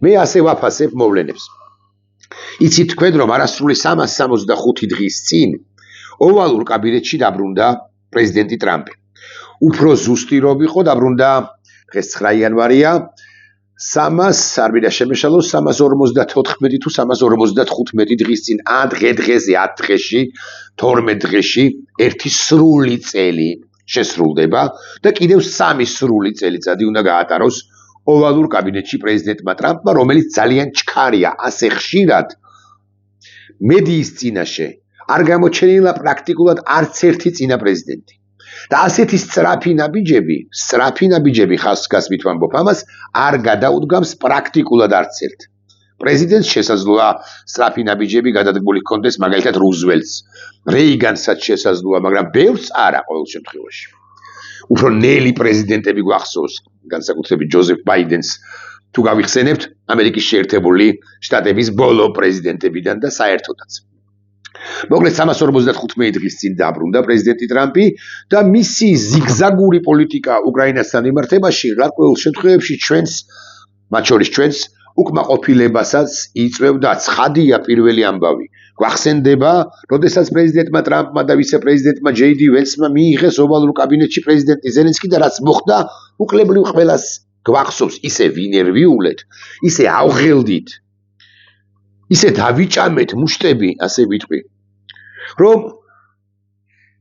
მე ასე ვაფასებ მოვლენებს. იცით თქვენ რომ არასრული 365 დღის წინ ოვალურ კაბინეტში დაბრუნდა პრეზიდენტი ტრამპი. უფრო ზუსტი რომ იყო დაბრუნდა დღეს 9 იანვარია 354 თუ 355 დღის წინ 10 დღეში 12 დღეში ერთი სრული წელი შესრულდება და კიდევ 3 სრული წელიწადი უნდა გაატაროს ოვალურ კაბინეტში პრეზიდენტმა ტრამპმა, რომელიც ძალიან ჩქარია, ასე ხშირად მედიის წინაშე არ გამოჩენილა პრაქტიკულად არც ერთი წინა პრეზიდენტი. და ასეთი სწრაფი ნაბიჯები ხასგასმით ვამბობ ამას არ გადაუდგამს პრაქტიკულად არც ერთ. პრეზიდენტს შესაძლოა სწრაფი ნაბიჯები გადადგმული ჰქონდეს მაგალითად რუზველტს, რეიგანსაც შესაძლოა, მაგრამ ბევრს არა ყოველ შემთხვევაში. უფრო ნელი პრეზიდენტები გვახსოვს, განსაკუთრებით ჯოზეფ ბაიდენს თუ გავიხსენებთ ამერიკის შეერთებული შტატების ბოლო პრეზიდენტებიდან და საერთოდაც. მოკლედ 355 დღის წინ დაბრუნდა პრეზიდენტი ტრამპი და მისი ზიგზაგური პოლიტიკა უკრაინასთან მიმართებაში ყოველ შემთხვევაში მათ შორის ჩვენს უკმაყოფილებასაც იწვევდა. ცხადია პირველი ამბავი. გვახსენდება, როდესაც პრეზიდენტმა ტრამპმა და ვიცე-პრეზიდენტმა ჯეი დი ვენსმა მიიღეს ოვალურ კაბინეტში პრეზიდენტი ზელენსკი და რაც მოხდა, უკლებრივ ყველას გვახსოვს, ისე ვინერვიულეთ, ისე ავღელდით, ისე დავიჭამეთ მუშტები, ასე ვიტყვი. რომ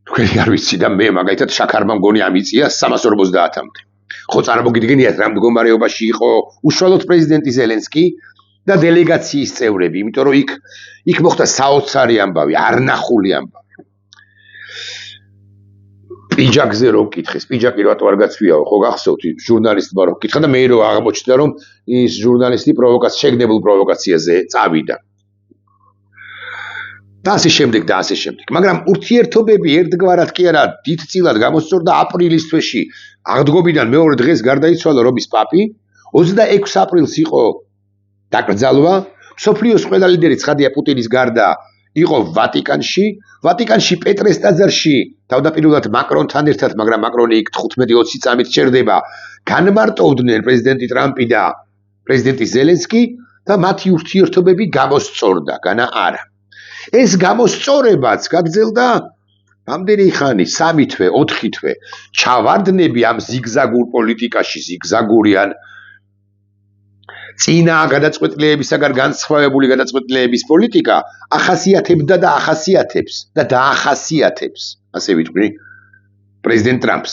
თქვენი არ ვიცი და მე მაგალითად შაქარმა მგონი ამიწია 350-მდე. ხო წარმოგიდგენიათ რა მდგომარეობაში იყო უშუალოდ პრეზიდენტი ზელენსკი და დელეგაციის წევრები, იმიტომ რომ იქ მოხდა საოცარი ამბავი, არნახული ამბავი. პიჯაკზე რო ვკითხეს, პიჯაკი რატო არ გაცვიაო, ხო გახსოვთ ჟურნალისტმა რო ვკითხა და მე რო აღმოჩნდა რომ ის ჟურნალისტი შეგნებულ პროვოკაციაზე წავიდა. და ასე შემდეგ. მაგრამ ურთიერთობები ერთგვარად კი არა, დიდწილად გამოსწორდა აპრილის თვეში. აღდგომიდან მეორე დღეს გარდაიცვალა რომის პაპი, 26 აპრილს იყო დაკრძალვა. მსოფლიოს ყველა ლიდერი ცხადია პუტინის გარდა იყო ვატიკანში პეტრეს ტაძარში, თავდაპირველად მაკრონთან ერთად, მაგრამ მაკრონი იქ 15-20 წამით ჩერდება, განმარტოვდნენ პრეზიდენტი ტრამპი და პრეზიდენტი ზელენსკი და მათი ურთიერთობები გამოსწორდა, განა არა. ეს გამოსწორებაც გაგრძელდა რამდენი ხანი, 3 თვე, 4 თვე. ჩავარდნები ამ ზიგზაგურ პოლიტიკაში, ზიგზაგურიან წინა გადაწყვეტილებისაგან განსხვავებული გადაწყვეტილების პოლიტიკა ახასიათებდა და ახასიათებს და დაახასიათებს, ასე ვიტყვი, პრეზიდენტ ტრამპს.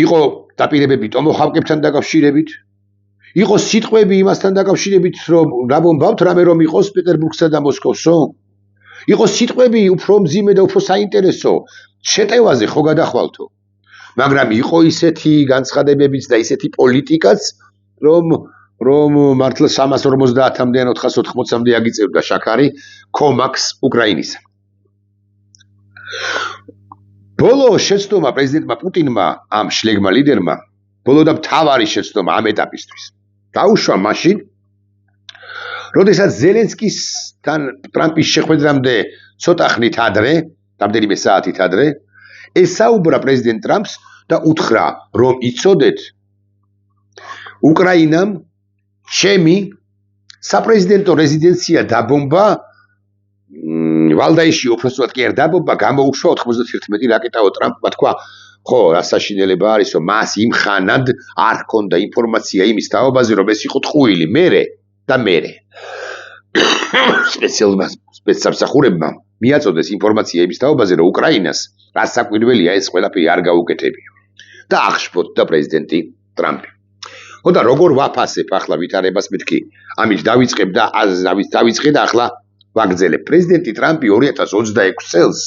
იყო დაპირებები ტომოჰავკებთან დაკავშირებით, იყო სიტყვები იმასთან დაკავშირებით, რომ რაბომბავთ რამე რომ იყოს პეტერბურგსა და მოსკოვსო. იყო სიტყვები უფრო მძიმე და უფრო საინტერესო შეტევაზე ხო გადახვალთო. მაგრამ იყო ისეთი განცხადებებიც და ისეთი პოლიტიკაც, რომ მართლა 350-მდე ან 480-მდე აგიწევდა შაქარი კომაქს უკრაინისა. ბოლო შეცდომა პრეზიდენტმა პუტინმა ამ შლეგმა ლიდერმა, ბოლო და მთავარი შეცდომა ამ ეტაპისთვის დაუშვა მაშინ, როდესაც ზელენსკისთან ტრამპის შეხვედრამდე ცოტა ხნით ადრე, რამდენიმე საათით ადრე, ესაუბრა პრეზიდენტ ტრამპს და უთხრა, რომ იცოდეთ, უკრაინამ ჩემი საპრეზიდენტო რეზიდენცია დაბომბა, ვალდაიში უბრალოდ კი არ დაბომბა, გამოუშვა 91 რაკეტაო. ტრამპმა თქვა, ხო, რა საშინელება არის, რომ მას იმხანად არ ჰქონდა ინფორმაცია იმის თაობაზე, რომ ეს იყო ტყუილი. მერე სპეციალურმა სპეცსამსახურებმა მიაწოდეს ინფორმაცია იმის თაობაზე, რომ უკრაინას რა საკვირველია ეს ყველაფერი არ გაუკეთებია. და აღშფოთდა პრეზიდენტი ტრამპი. ხო და როგორ ვაფასებ ახლა ვითარებას მეთქი, ამით დავიწყებ და დავიწყე და ახლა ვაგრძელებ. პრეზიდენტი ტრამპი 2026 წელს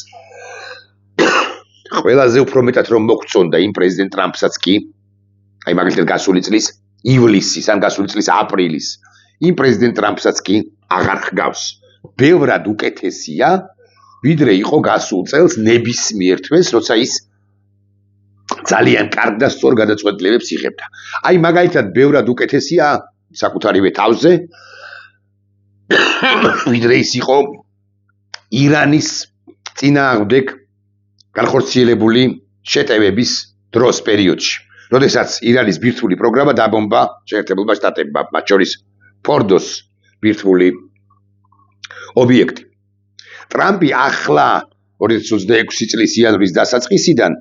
ყველაზე უფრო მეტად რომ მოგწონდა იმ პრეზიდენტ ტრამპსაც კი, აი მაგალითად გასული წლის ივლისის, ან გასული წლის აპრილის, იმ პრეზიდენტ ტრამპსაც კი აღარ ჰგავს. ბევრად უკეთესია, ვიდრე იყო გასულ წელს ნებისმიერ თვეს, როცა ის ძალიან კარგ და სწორ გადაწყვეტილებებს იღებდა. აი მაგალითად ბევრად უკეთესია საკუთარივე თავზე, ვიდრე ის იყო ირანის წინააღმდეგ განხორციელებული შეტევების დროს პერიოდში. როდესაც ირანის ბირთვული პროგრამა დაბომბა შეერთებულმა შტატებმა, მათ შორის ფორდოს ბირთვული ობიექტი. ტრამპი ახლა 2026 წლის იანვრის დასაწყისიდან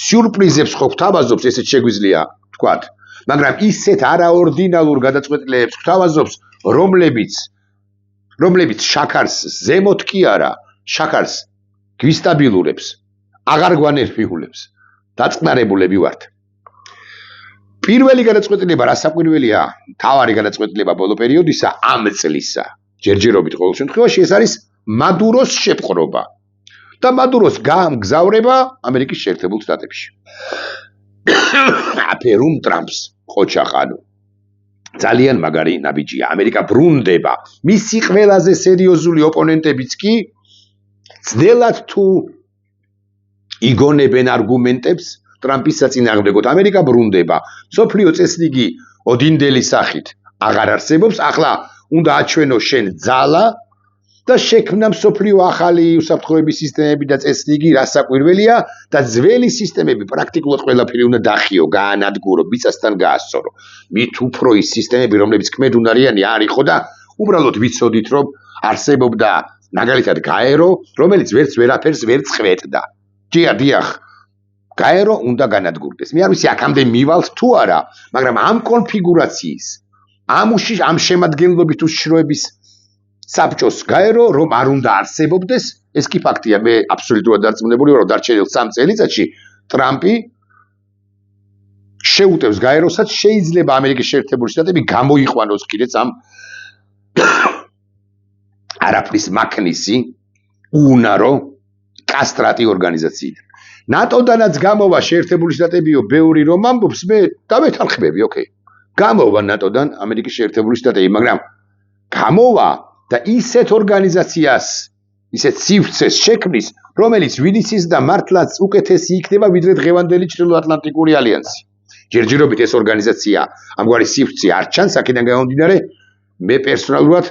სიურპრიზებს ხო გვთავაზობს, ესეც შეგვიძლია ვთქვათ, მაგრამ ისეთ არაორდინალურ გადაწყვეტილებებს გვთავაზობს, რომლებიც შაქარს ზემოთ კი არა, შაქარს გვისტაბილურებს, აღარ გვანერვიულებს, დაწყნარებულები ვართ. პირველი გადაწყვეტილება რა საკვირველია, მთავარი გადაწყვეტილება ბოლო პერიოდისა ამ წლისა, ჯერჯერობით ყოველ შემთხვევაში ეს არის მადუროს შეპყრობა და მადუროს გამგზავრება ამერიკის შეერთებულ შტატებში. აფერუმ ტრამპს ყოჩახანო. ძალიან მაგარი ნაბიჯია. ამერიკა ბრუნდება. მისი ყველაზე სერიოზული ოპონენტებიც კი ძნელად თუ იგონებენ არგუმენტებს ტრამპის საწინააღმდეგოდ. ამერიკა ბრუნდება. მსოფლიო წესრიგი ოდინდელი სახით აღარ არსებობს. ახლა უნდა აჩვენო შენ ძალა და შექმნა მსოფლიო ახალი უსაფრთხოების სისტემები და წესრიგი, რა საკვირველია და ძველი სისტემები პრაქტიკულად ყველაფერი უნდა დაახიო, გაანადგურო, მიწასთან გაასწორო. მით უფრო ის სისტემები, რომლებიც ქმედუნარიანი არ იყო და უბრალოდ ვიცოდით, რომ არსებობდა მაგალითად გაერო, რომელიც ვერაფერს ვერ წყვეტდა. დიახ, გაერო უნდა განადგურდეს. მე არ ვიცი აქამდე მივალთ თუ არა, მაგრამ ამ კონფიგურაციის, ამ შემადგენლობით უშიშროების საბჭოს გაერო რომ არ უნდა არსებობდეს, ეს კი ფაქტია. მე აბსოლუტურად დარწმუნებული ვარ, რომ დარჩენილ 3 წელიწადში ტრამპი შეუტევს გაეროსაც, შეიძლება ამერიკის შეერთებული შტატები გამოიყვანოს კიდეც ამ არაფრის მაქნისი უუნარო კასტრატი ორგანიზაციიდან. ნატოდანაც გამოვა შეერთებული შტატებიო, ბევრი რომ ამბობს, მე დავეთანხმები, ოკეი. გამოვა ნატოდან ამერიკის შეერთებული შტატები, მაგრამ გამოვა და ისეთ ორგანიზაციას, ისეთ სივრცეს შექმნის, რომელიც ვინიცის და მართლაც უკეთესი იქნება, ვიდრე დღევანდელი ჩრდილოატლანტიკური ალიანსი. ჯერჯერობით ეს ორგანიზაცია ამგვარი სივრცე არ ჩანს, აქედან გამომდინარე, მე პერსონალურად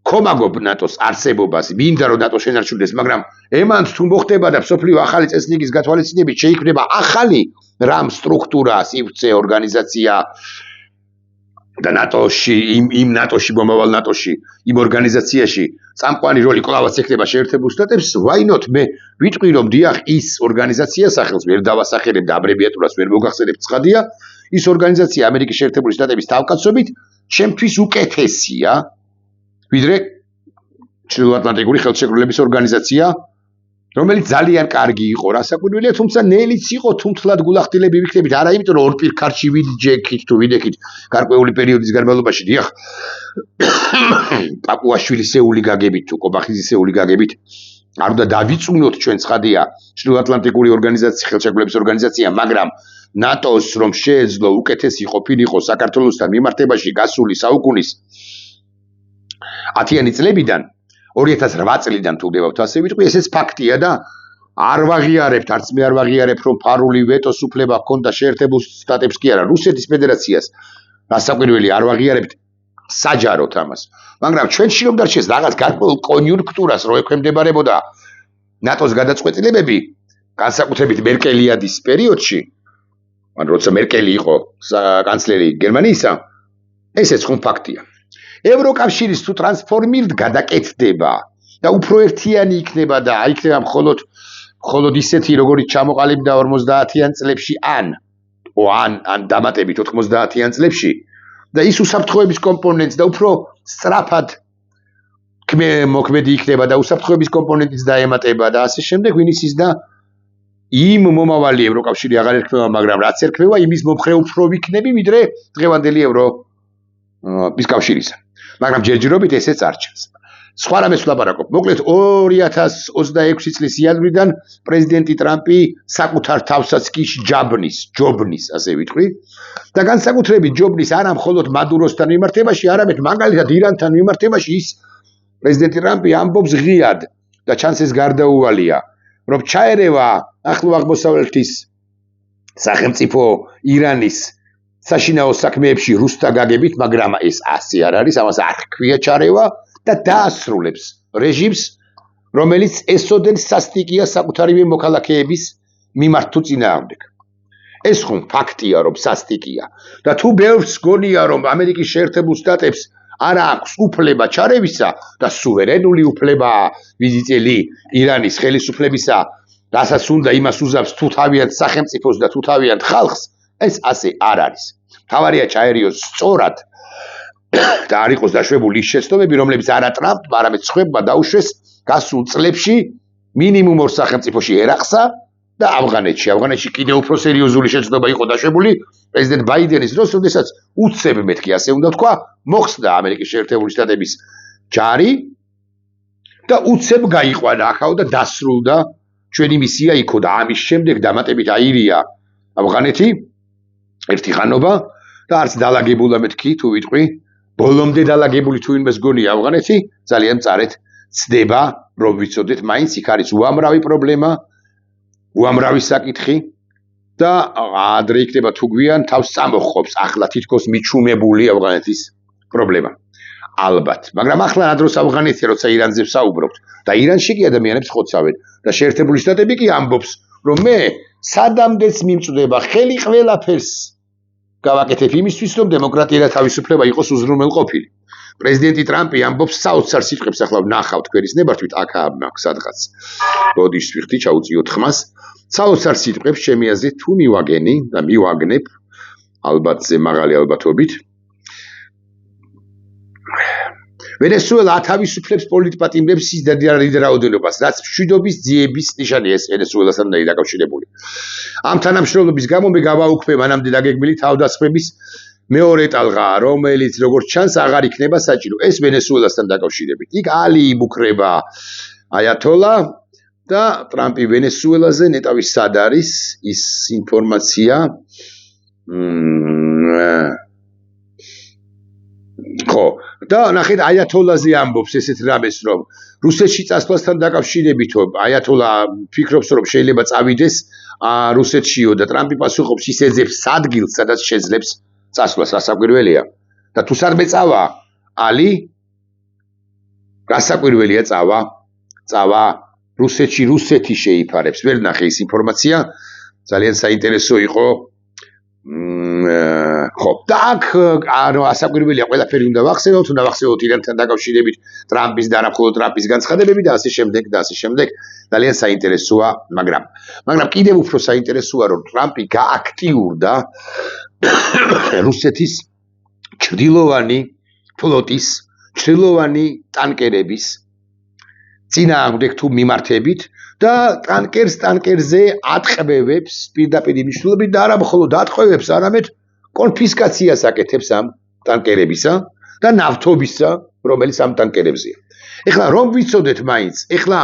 ხომაგობ ნატოს არსებობას, მინდა რომ ნატო შენარჩუნდეს, მაგრამ ემანთ თუ მოხდება და მსოფლიო ახალი წესრიგის გათვალისწინებით შეიქმნება ახალი რამ სტრუქტურა, სივრცე, ორგანიზაცია და ნატოში, იმ ნატოში, მომავალ ნატოში, იმ ორგანიზაციაში წამყვანი როლი კვლავაც ექნება შეერთებულ შტატებს, why not? მე ვიტყვი რომ დიახ, ის ორგანიზაცია სახელს ვერ დავასახელებ და აბრევიატურას ვერ მოგახსენებ, ცხადია, ის ორგანიზაცია ამერიკის შეერთებული შტატების თავკაცობით ჩემთვის უკეთესია, ვიდრე ჩრდილოატლანტიკური ხელშეკრულების ორგანიზაცია, რომელიც ძალიან კარგი იყო, რა საკვირველია, თუმცა ნელიც იყო, თუნთლად გულახდილები ვიქნებით, არა იმიტომ რომ ორ პირქარში ვიჯექით თუ ვიდექით გარკვეული პერიოდის განმავლობაში, დიახ, პაპუაშვილისეული გაგებით თუ კობახიზისეული გაგებით არ უნდა დავიწუნოთ ჩვენ, ცხადია, ჩრდილოატლანტიკური ორგანიზაცია, ხელშეკრულების ორგანიზაცია, მაგრამ ნატოს რომ შეეძლო უკეთესი ყოფილიყო საქართველოსთან მიმართებაში გასული საუკუნის 10-იანი წლებიდან 2008 წლიდან თუ გდებავთ ასე ვიტყვი, ესეც ფაქტია და არ ვაღიარებთ, არც მე არ ვაღიარებ, რომ ფარული ვეტოს უფლება ჰქონდა შეერთებულ შტატებს კი არა, რუსეთის ფედერაციას, რასაკვირველი არ ვაღიარებთ საჯაროდ ამას. მაგრამ ჩვენში რომ დარჩეს რაღაც გარკვეულ კონიუნქტურას, რო ექვემდებარებოდა ნატოს გადაწყვეტილებები, განსაკუთრებით მერკელიადის პერიოდში, ან როცა მერკელი იყო კანცლერი გერმანიისა, ესეც ხომ ფაქტია. ევროკავშირის თუ ტრანსფორმირდა გადაკეთდება და უფრო ერთიანი იქნება და აიქნება მხოლოდ ისეთი, როგორიც ჩამოყალიბდა 50-იან წლებში ან დამატებით 90-იან წლებში და ის უსაფრთხოების კომპონენტს და უფრო სწრაფად მოქმედი იქნება და უსაფრთხოების კომპონენტიც დაემატება და ასე შემდეგ, ვინიცის და იმ მომავალი ევროკავშირი აღარ ერქმევა, მაგრამ რაც ერქმევა, იმის მომხრე უფრო ვიქნები, ვიდრე დღევანდელი ევროპის კავშირისა. მაგრამ ჯერჯერობით ესეც არ ჩანს. სხვა რამეს ვლაპარაკობ. მოკლედ 2026 წლის იანვრიდან პრეზიდენტი ტრამპი საკუთარ თავსაც კი ჯობნის, ასე ვიტყვი. და განსაკუთრებით ჯობნის არა მხოლოდ მადუროსთან მიმართებაში, არამედ მაგალითად ირანთან მიმართებაში ის პრეზიდენტი ტრამპი ამბობს ღიად და ჩანს ეს გარდაუვალია, რომ ჩაერევა ახლო აღმოსავლეთის სახელმწიფო ირანის საშინაო საქმეებში რუსთა გაგებით, მაგრამ ეს ასე არ არის, ამას არ ჰქვია ჩარევა და დაასრულებს რეჟიმს, რომელიც ესოდენ სასტიკია საკუთარივე მოქალაქეების მიმართ თუ წინააღმდეგ. ეს ხომ ფაქტია, რომ სასტიკია. და თუ ბევრს გონია, რომ ამერიკის შეერთებულ შტატებს არ აქვს უფლება ჩარევისა და სუვერენული უფლება ვიზიტელი ირანის ხელისუფლებისა, რასაც უნდა იმას უზავს თუ თავიანთ სახელმწიფოს და თუ თავიანთ ხალხს, ეს ასე არ არის. თავარია ჩაერიოს სწორად და არ იყოს დაშვებული ის შეცდომები, რომლებიც არა ტრამპმა, არამედ სხვებმა დაუშვეს გასულ წლებში მინიმუმ ორ სახელმწიფოში ერაყსა და ავღანეთში. ავღანეთში კიდევ უფრო სერიოზული შეცდომა იყო დაშვებული პრეზიდენტ ბაიდენის დროს, როდესაც უცებ მეთქი ასე უნდა თქვა, მოხსნა ამერიკის შეერთებული შტატების ჯარი და უცებ გაიყვანა ახალ და დასრულდა ჩვენი მისია იქო და ამის შემდეგ დამატებით აირია ავღანეთი ერთი ხანობა და არც დალაგებულა მეთქი თუ ვიტყვი, ბოლომდე დალაგებული თუ ვინმეს გონია ავღანეთი, ძალიან მწარედ ცდება, რომ ვიცოდეთ, მაინც იქ არის უამრავი პრობლემა, უამრავი საკითხი და ადრე იქნება თუ გვიან თავს წამოჰყოფს ახლა თითქოს მიჩუმებული ავღანეთის პრობლემა. ალბათ, მაგრამ ახლა ადროს ავღანეთი, როცა ირანზე ვსაუბრობთ და ირანში კი ადამიანებს ხოცავენ და შეერთებული შტატები კი ამბობს, რომ მე სადამდეც მიმწვდება ხელი ყველაფერს გავაკეთებ იმისთვის, რომ დემოკრატია და თავისუფლება იყოს უზრუნველყოფილი. პრეზიდენტი ტრამპი ამბობს საოცარ სიტყვებს, ახლა ვნახავთ ქვერის ნებართვით, აქ მაქვს სადღაც. ბოდიშ ვიხდი, ჩაუწიოთ ხმას. საოცარ სიტყვებს ჩემი აზრით თუ მივაგენი და მივაგნებ, ალბათ ზე მაღალი ალბათობით. ვენესუელა ათავისუფლებს პოლიტპატიმრებს დიდ რაოდენობას, რაც მშვიდობის ძიების ნიშანია, ეს ვენესუელასთან უნდა დაკავშირებული. ამ თანამშრომლობის გამო მე გავაუქმე მანამდე დაგეგმილი თავდასხმების მეორე ტალღა, რომელიც როგორც ჩანს აღარ იქნება საჭირო. ეს ვენესუელასთან დაკავშირებით. იქ ალი იმუქრება აიათოლა და ტრამპი ვენესუელაზე ნეტავი სად არის ის ინფორმაცია ხო და ნახეთ აიათოლაზე ამბობს ესეთ რამეს, რომ რუსეთში წასვლასთან დაკავშირებით აიათოლა ფიქრობს, რომ შეიძლება წავიდეს რუსეთშიო და ტრამპი პასუხობს ის ეძებს ადგილს, სადაც შეძლებს წასვლას, რასაკვირველია. და თუ სადმე წავა ალი რასაკვირველია წავა რუსეთში, რუსეთი შეიფარებს. ვერ ნახე ის ინფორმაცია, ძალიან საინტერესო იყო. ხო, და აქ ასაკვირველია ყველაფერი უნდა ვახსენოთ, უნდა ვახსენოთ ირანთან დაკავშირებით ტრამპის და არა მხოლოდ ტრამპის განცხადებები და ასე შემდეგ და ასე შემდეგ. ძალიან საინტერესოა, მაგრამ კიდევ უფრო საინტერესოა, რომ ტრამპი გააქტიურდა რუსეთის ჩრდილოვანი ფლოტის, ჩრდილოვანი ტანკერების წინააღმდეგ თუ მიმართებით და ტანკერზე ატყევებს პირდაპირ მნიშვნელობით და არა მხოლოდ ატყევებს, არამედ კონფისკაციას აკეთებს ამ ტანკერებისა და ნავთობისა, რომელიც ამ ტანკერებზეა. ეხლა რომ ვიცოდეთ მაინც, ეხლა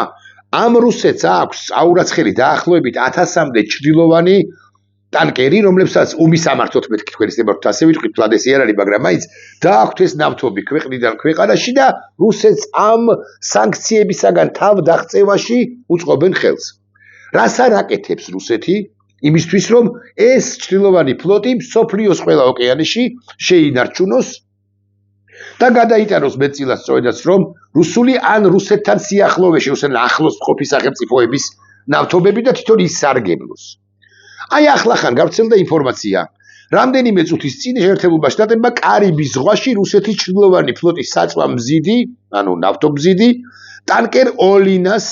ამ რუსეთს აქვს აურაცხელი დაახლოებით 1000-მდე ჩრდილოვანი ტანკერი, რომლებსაც უმისამართოთ მეთქი თქვენის ნებართვით ასე ვიტყვით, ფლადესი არ არის, მაგრამ მაინც დააქვთ ეს ნავთობი ქვეყნიდან ქვეყანაში და რუსეთს ამ სანქციებისაგან თავდაღწევაში უწყობენ ხელს. რას არ აკეთებს რუსეთი? იმისთვის, რომ ეს ჩრდილოვანი ფლოტი მსოფლიოს ყველა ოკეანეში შეინარჩუნოს და გადაიტანოს მეტწილად სწორედაც, რომ რუსული ან რუსეთთან სიახლოვეში, რუსეთთან ახლოს მყოფი სახელმწიფოების ნავთობები და თვითონ ისარგებლოს. აი ახლახან გავრცელდა ინფორმაცია, რამდენიმე წუთის წინ შეერთებულმა შტატებმა კარიბის ზღვაში რუსეთის ჩრდილოვანი ფლოტის საწვამზიდი, ანუ ნავთობზიდი, ტანკერ ოლინას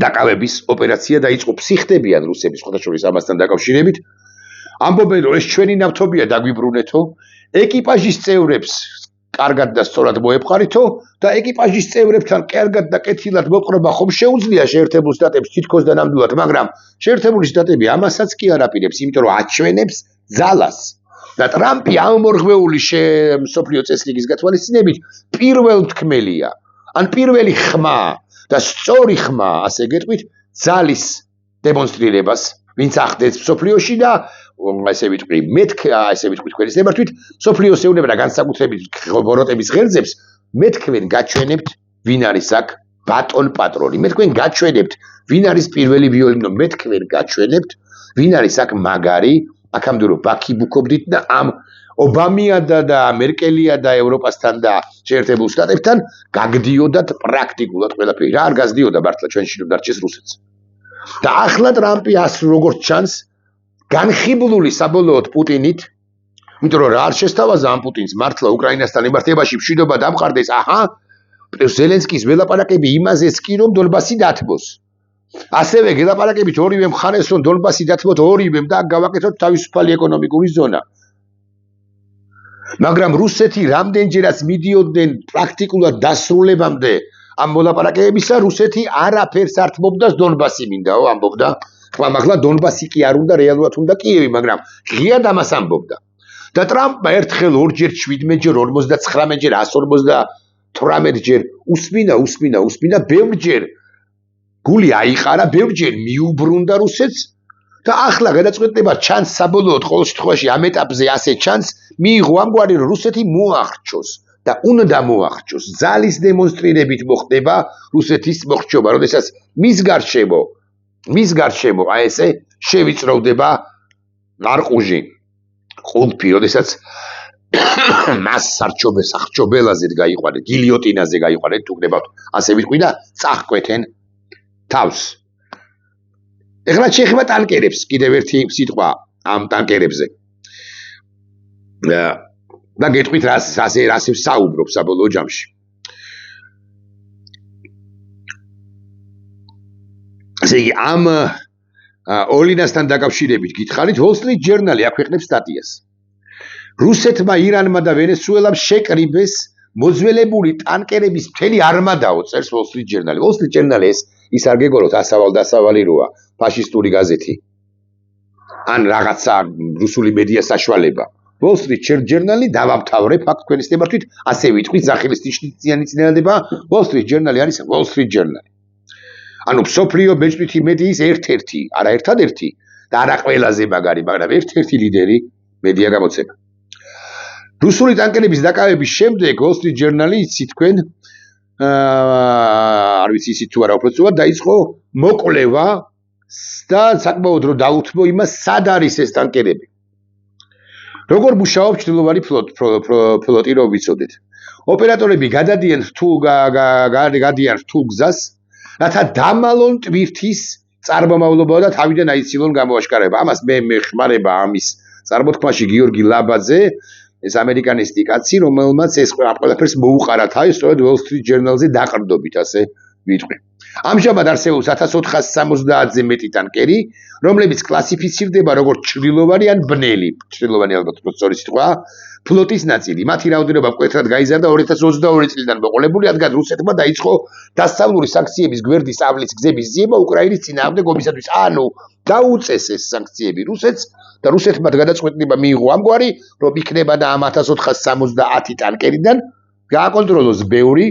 დაკავების ოპერაცია დაიწყო. ფსიხდებიან რუსები სხვადასხვა ამასთან დაკავშირებით. ამბობენ, რომ ეს ჩვენი ნავთობია, დაგვიბრუნეთო, ეკიპაჟის წევრებს კარგად და სწორად მოეპყარითო და ეკიპაჟის წევრებთან კარგად და კეთილად მოპყრობა ხომ შეუძლია შეერთებულ შტატებს თითქოს და ნამდვილად, მაგრამ შეერთებული შტატები ამასაც კი არ აპირებს, იმიტომ რომ აჩვენებს ძალას. და ტრამპი ამ მორღვეული მსოფლიო წესრიგის გათვალისწინებით პირველ თქმელია, ან პირველი ხმა და სწორი ხმა, ასე გეტყვით, ძალის დემონსტრირებას, ვინც ახდენს მსოფლიოში და ასე ვიტყვი, ასე ვიტყვი თქვენის ნებართვით, მსოფლიოს ეუბნება და განსაკუთრებით ბოროტების ღერძებს, მე თქვენ გაჩვენებთ, ვინ არის აქ ბატონ პატრონი. მე თქვენ გაჩვენებთ, ვინ არის პირველი ვიოლინო, მე თქვენ გაჩვენებთ, ვინ არის აქ მაგარი, აქამდე რომ ბაქი ბუქობდით და ამ ობამია და მერკელია და ევროპასთან და შეერთებულ შტატებთან გაგდიოდათ პრაქტიკულად ყველაფერი. რა არ გაზდიოდა მართლა ჩვენში რომ დარჩეს რუსეთს. და ახლა ტრამპი როგორც ჩანს განხიბლული საბოლოოდ პუტინით, იმიტომ რომ რა არ შესთავაზა ამ პუტინს მართლა უკრაინასთან მიმართებაში მშვიდობა დამყარდეს, აჰა, ზელენსკის ველაპარაკები იმაზეც კი რომ დონბასი დათბოს. ასევე გელაპარაკებით ორივე მხარეს რომ დონბასი დათბოთ ორივემ და გავაკეთოთ თავისუფალი ეკონომიკური ზონა. მაგრამ რუსეთი რამდენჯერაც მიდიოდნენ პრაქტიკულად დასრულებამდე ამ მოლაპარაკებებისა, რუსეთი არაფერს არ თმობდა დონბასი მინდაო ამბობდა. ახლა დონბასი კი არ უნდა, რეალურად უნდა კიევი, მაგრამ ღიად ამას ამბობდა. და ტრამპმა ერთხელ, ორჯერ, 17ჯერ, 59ჯერ, 158ჯერ უსმინა, ბევრჯერ გული აიყარა, ბევრჯერ მიუბრუნდა რუსეთს და ახლა გადაწყვეტილება ჩანს საბოლოოდ ყოველ შემთხვევაში ამ ეტაპზე ასე ჩანს, მიიღო ამგვარი რომ რუსეთი მოახრჩოს და უნდა მოახრჩოს. ძალის დემონსტრირებით მოხდება რუსეთის მოხრჩობა, როდესაც მის გარშემო აი ესე შევიწროვდება ნარყუჟი, ყულფი, როდესაც მას სახრჩობელაზე გაიყვანეთ, გილიოტინაზე გაიყვანეთ, თუ გნებავთ, ასე ვიტყვი და წაჰკვეთენ თავს. ეხლა შეეხება ტანკერებს, კიდევ ერთი სიტყვა ამ ტანკერებზე. და გეტყვით რას საუბრობ საბოლოო ჯამში. ესე იგი, ამ ოლინასთან დაკავშირებით გითხარით, Wall Street Journal აქვეყნებს სტატიას. რუსეთმა, ირანმა და ვენესუელამ შეკრიბეს მოძველებული ტანკერების მთელი არმადაო, წერს Wall Street Journal. Wall Street Journal ის არ გეგონოთ დასავალი როა, ფაშისტური გაზეთი. ან რაღაცა რუსული მედია საშუალება. Wall Street Journal დავამთავრებ აქ თქვენის ნებართვით, ასე ვიტყვით, სახელის ნიშნიციანი წინადადება, Wall Street Journal არის Wall Street Journal. ანუ მსოფლიო ბეჭდვითი მედიის ერთ-ერთი, არა ერთადერთი და არა ყველაზე მაგარი, მაგრამ ერთ-ერთი ლიდერი მედია გამოცემა. რუსული ტანკერების დაკავების შემდეგ Wall Street Journal იცით თქვენ არ ვიცი იცით თუ არა უბრალოდ დაიწყო მოკვლევა და საკმაოდ რომ დაუთმო იმას სად არის ეს ტანკერები. როგორ მუშაობს ჩრდილოვანი ფლოტი რომ ვიცოდეთ. ოპერატორები გადადიან რთულ გზას, რათა დამალონ ტვირთის წარმომავლობა და თავიდან აიცილონ გამოაშკარება. ამას მე მეხმარება ამის წარმოთქმაში გიორგი ლაბაძე, ეს ამერიკანისტი კაცი, რომელმაც ეს ყველაფერს მოუყარა თავი სწორედ Wall Street Journal-ზე დაყრდნობით, ასე ვიტყვი. ამჟამად არსებობს 1470-ზე მეტი ტანკერი, რომლებიც კლასიფიცირდება როგორც ჩრდილოვანი ან ბნელი, ჩრდილოვანი ალბათ სწორი სიტყვაა, ფლოტის ნაწილი. მათი რაოდენობა მკვეთრად გაიზარდა 2022 წლიდან მოყოლებული, რადგან რუსეთმა დაიწყო დასავლური სანქციების გვერდის ავლის გზების ძიება უკრაინის წინააღმდეგ ომისათვის. ანუ დაუწეს ეს სანქციები რუსეთს და რუსეთმა გადაწყვეტილება მიიღო ამგვარი, რომ იქნება და ამ 1470 ტანკერიდან გააკონტროლოს ბევრი.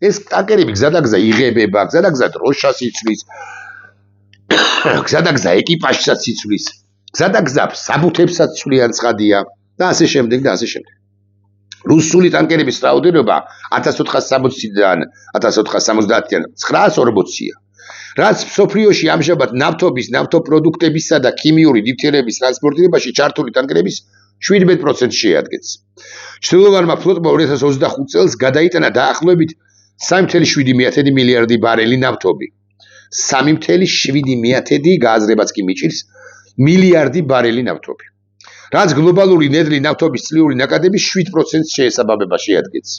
ეს ტანკერები გზადაგზა იღებება, გზადაგზა დროშას იცვლის, გზადაგზა ეკიპაჟსაც იცვლის, გზადაგზა საბუთებსაც ცვლიან ცხადია და ასე შემდეგ და ასე შემდეგ. რუსული ტანკერების რაოდენობა 1460-დან 1470-დან 940-ია. რაც მსოფლიოში ამჟამად ნავთობის, ნავთობპროდუქტებისა და ქიმიური ნივთიერების ტრანსპორტირებაში ჩართული ტანკერების 17% შეადგენს. ჩრდილოვანმა ფლოტმა 2025 წელს გადაიტანა დაახლოებით 3,7 მილიარდი ბარელი ნავთობი. 3,7 გააზრებაც კი მიჭირს მილიარდი ბარელი ნავთობი. რაც გლობალური ნედლი ნავთობის წლიური ნაკადების 7% შეესაბამება შეადგენს.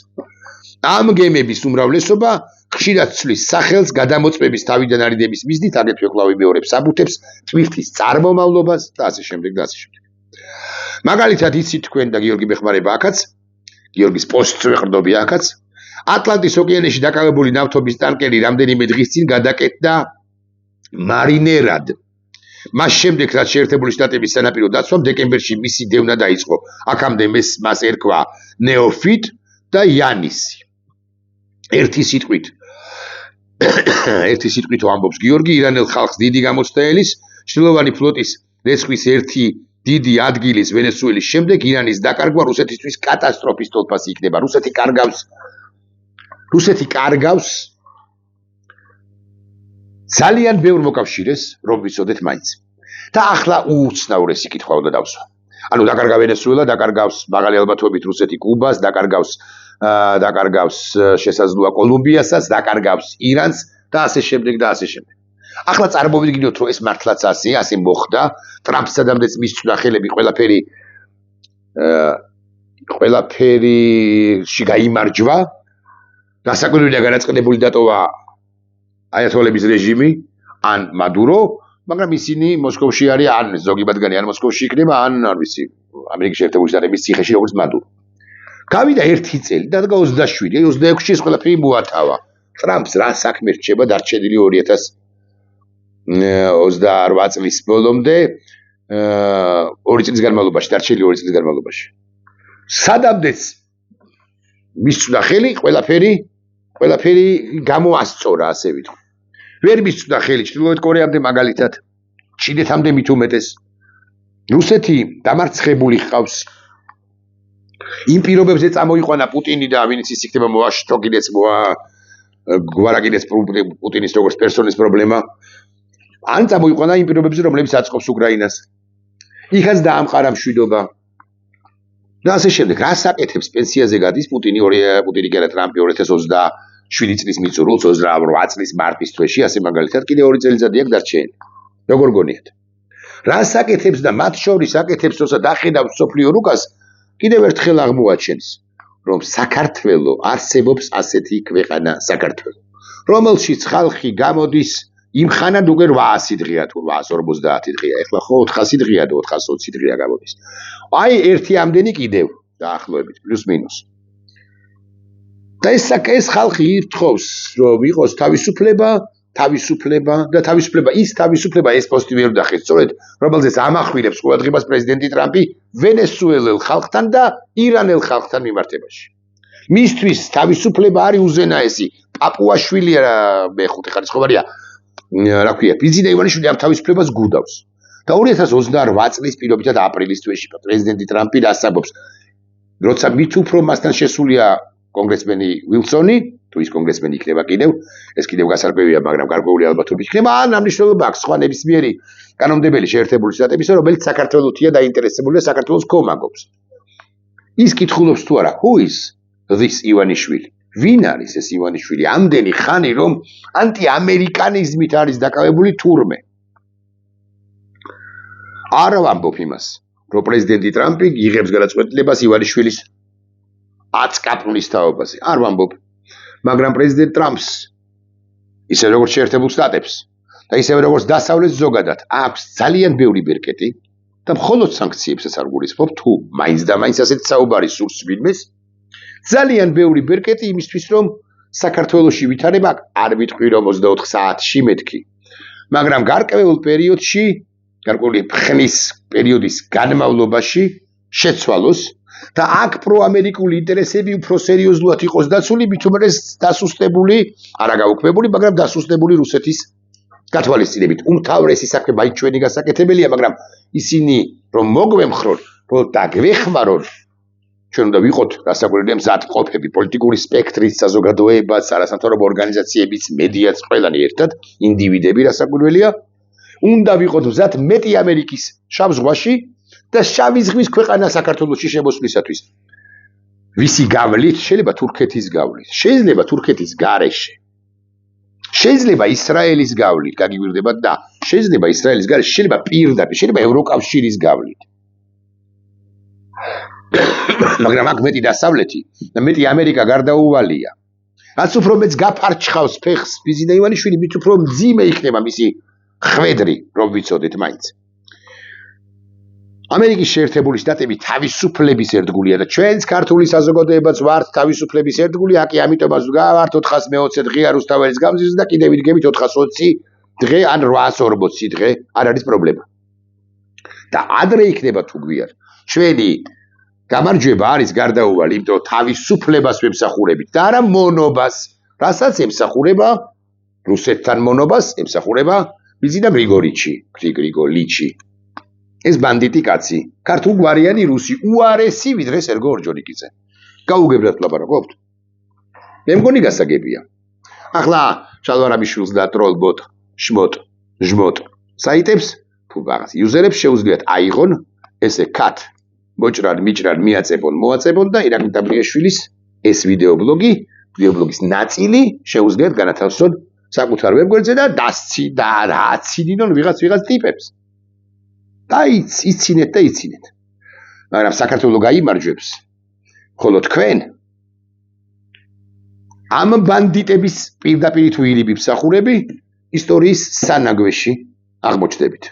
ამ გემების უმრავლესობა ხშირად ცვლის სახელს გადამოწმების თავიდან არიდების მიზნით, აგრეთვე კვლავ იმეორებს საბუთებს, ტვირთის წარმომავლობას და ასე შემდეგ და ასე შემდეგ. მაგალითად იცით თქვენ და გიორგი მეხმარება აქაც, გიორგის პოსტს ვეყრდნობი აქაც, ატლანტის ოკეანეში დაკავებული ნავთობის ტანკერი რამდენიმე დღის წინ გადაკეთდა მარინერად. მას შემდეგ, რაც შეერთებული შტატების სანაპირო დაცვამ დეკემბერში მისი დევნა დაიწყო. აქამდე მას ერქვა ნეოფიტ და იანისი. ერთი სიტყვით ამბობს გიორგი, ირანელ ხალხს დიდი გამოცდა ელის, ჩრდილოვანი ფლოტის რესხვის ერთი დიდი ადგილის ვენესუელის შემდეგ ირანის დაკარგვა რუსეთისთვის კატასტროფის თვალსაჩინო იქნება. რუსეთი კარგავს ძალიან ბევრ მოკავშირეს, რომ ვიცოდეთ მაინც. და ახლა უცნაურესი კითხვა უნდა დავსვა. ანუ დაკარგა ვენესუელა, დაკარგავს მაღალი ალბათობით რუსეთი კუბას, დაკარგავს შესაძლოა კოლუმბიასაც, დაკარგავს ირანს და ასე შემდეგ და ასე შემდეგ. ახლა წარმოვიდგინოთ, რომ ეს მართლაც ასე მოხდა, ტრამპს სადამდეც მისცდა ხელები ყველაფერში გაიმარჯვა, დასაკვირველი და განაწყენებული დატოვა აიათოლების რეჟიმი, ან მადურო, მაგრამ ისინი მოსკოვში არის, ან ზოგი მათგანი ან მოსკოვში იქნება, ან არ ვიცი, ამერიკის შეერთებული შტატების ციხეში როგორც მადურო. გავიდა 1 წელი, დადგა 27, 26-ში ეს ყველაფერი მოათავა. ტრამპს რა საქმე რჩება დარჩენილი 2028 წლის ბოლომდე, 2 წლის განმავლობაში, დარჩენილი 2 წლის განმავლობაში. სადამდეც მისცდა ხელი, ყველაფერი გამოასწორა, ასე ვიტყვი. ვერ მისცდა ხელი ჩრდილოეთ კორეამდე მაგალითად, ჩინეთამდე მით უმეტეს. რუსეთი დამარცხებული ჰყავს. იმ პირობებზე წამოიყვანა პუტინი და ვინც ის იქნება მოაშთოგინეს, გვარაგინეს პუტინის როგორც პერსონის პრობლემა. ან წამოიყვანა იმ პირობებზე, რომლებიც აწყობს უკრაინას. იქაც დაამყარა მშვიდობა. და ასე შემდეგ, რა საკეთებს პენსიაზე გადის პუტინი კი არა ტრამპი 2027 წლის მიწურულს 28 წლის მარტის თვეში, ასე მაგალითად კიდე 2 წელიწადი აქვს დარჩენილი. როგორ გონიათ? რა საკეთებს და მათ შორის აკეთებს, როცა დახედავს მსოფლიო რუკას, კიდევ ერთხელ აღმოაჩენს, რომ საქართველო არსებობს ასეთი ქვეყანა საქართველო, რომელშიც ხალხი გამოდის იმხანად უკვე 800 დღეა თუ 850 დღეა, ეხლა ხო 400 დღეა და 420 დღეა გამოდის. აი ერთი ამდენი კიდევ დაახლოებით პლუს მინუს. და ეს ხალხი ირთხოვს, რომ იყოს თავისუფლება და თავისუფლება ეს პოსტი ვერ დახეს, სწორედ რომელზეც ამახვილებს ყურადღებას პრეზიდენტი ტრამპი ვენესუელელ ხალხთან და ირანელ ხალხთან მიმართებაში. მისთვის თავისუფლება არის უზენაესი. პაპუაშვილი მეხუთე ხარისხოვარია, რა ქვია, ბიძინა ივანიშვილი ამ თავისუფლებას გუდავს. და 2028 წლის პირობითად აპრილის თვეში პრეზიდენტი ტრამპი დასაბობს, როცა მით უფრო მასთან შესულია კონგრესმენი ვილსონი, თუ ის კონგრესმენი იქნება კიდევ, ეს კიდევ გასარკვევია, მაგრამ გარკვეული ალბათობით იქნება, ან ამ მნიშვნელობა აქვს სხვა ნებისმიერი კანონმდებელი შეერთებული შტატებისა, რომელიც საქართველოთია დაინტერესებული და საქართველოს კომაგობს. ის კითხულობს თუ არა, who is this ივანიშვილი? ვინ არის ეს ივანიშვილი? ამდენი ხანი რომ ანტიამერიკანიზმით არის დაკავებული თურმე. არ ვამბობ იმას, რომ პრეზიდენტი ტრამპი იღებს გადაწყვეტილებას ივანიშვილის აწკაპნის თაობაზე. არ ვამბობ. მაგრამ პრეზიდენტ ტრამპს ისე როგორც შეერთებულ შტატებს და ისე როგორც დასავლეთს ზოგადად აქვს ძალიან ბევრი ბერკეტი და მხოლოდ სანქციებსაც არ გულისხმობ, თუ მაინც და მაინც ასეთი საუბარი სურს ვინმეს, ძალიან ბევრი ბერკეტი იმისთვის, რომ საქართველოში ვითარება, არ ვიტყვი რომ 24 საათში მეთქი, მაგრამ გარკვეულ პერიოდში, გარკვეული ხნის პერიოდის განმავლობაში შეცვალოს და აქ პროამერიკული ინტერესები უფრო სერიოზულად იყოს დაცული, მით უმეტეს დასუსტებული, არა გაუქმებული, მაგრამ დასუსტებული რუსეთის გათვალისწინებით. უმთავრესი საქმე მაინც ჩვენი გასაკეთებელია, მაგრამ ისინი რომ მოგვემხრონ, და გვეხმარონ, ჩვენ უნდა ვიყოთ დასაკვირველი მზადყოფები, პოლიტიკური სპექტრის საზოგადოებაც, არასამთავრობო ორგანიზაციებიც, მედიაც, ყველანი ერთად, ინდივიდები დასაკვირველია, უნდა ვიყოთ მზად მეტი ამერიკის შავ ზღვაში და შავი ზღვის ქვეყანა საქართველოში შემოსვლისათვის. ვისი გავლით? შეიძლება თურქეთის გავლით, შეიძლება თურქეთის გარეშე, შეიძლება ისრაელის გავლით, გაგიგვირდებათ და შეიძლება ისრაელის გარეშე, შეიძლება პირდაპირ, შეიძლება ევროკავშირის გავლით. მაგრამ აქ მეტი დასავლეთი და მეტი ამერიკა გარდაუვალია. რაც უფრო მეც გაფარჩხავს ფეხს ბიძინა ივანიშვილი, მით უფრო მძიმე იქნება მისი ხვედრი, რომ ვიცოდეთ მაინც. ამერიკის შეერთებული შტატები თავისუფლების ერთგულია და ჩვენც ქართული საზოგადოებაც ვართ თავისუფლების ერთგული, აკი ამიტომაც გავართ 420 დღე რუსთაველის გამზირს და კიდევ ვიდგებით 420 დღე ან 840 დღე, არ არის პრობლემა. და ადრე იქნება თუ გვიარ. ჩვენი გამარჯვება არის გარდაუვალი, იმიტომ რომ თავისუფლებას ვემსახურებით და არა მონობას, რასაც ემსახურება რუსეთთან მონობას, ემსახურება ბიძინა გრიგოლიჩი. ეს ბანდიტი კაცი, ქართულ გვარიანი რუსი, უარესი ვიდრე სერგო ორჯონიკიძე. გაუგებრად ვლაპარაკობთ. მე მგონი გასაგებია. ახლა შალვარამიშვილს და ტროლბოტ, ჟმოტ საიტებს თუ რაღაც იუზერებს შეუძლიათ აიღონ ესე cut მიჭრან მოაწებონ და ირაკლი დაბრიაშვილის ეს ვიდეობლოგის ნაწილი შეუძლიათ განათავსონ საკუთარ ვებგვერდზე და აცინინონ ვიღაც ტიპებს. და იცინეთ და იცინეთ. მაგრამ საქართველო გაიმარჯვებს. ხოლო თქვენ ამ ბანდიტების პირდაპირ თუ ირიბი მსახურები ისტორიის სანაგვეში აღმოჩნდებით.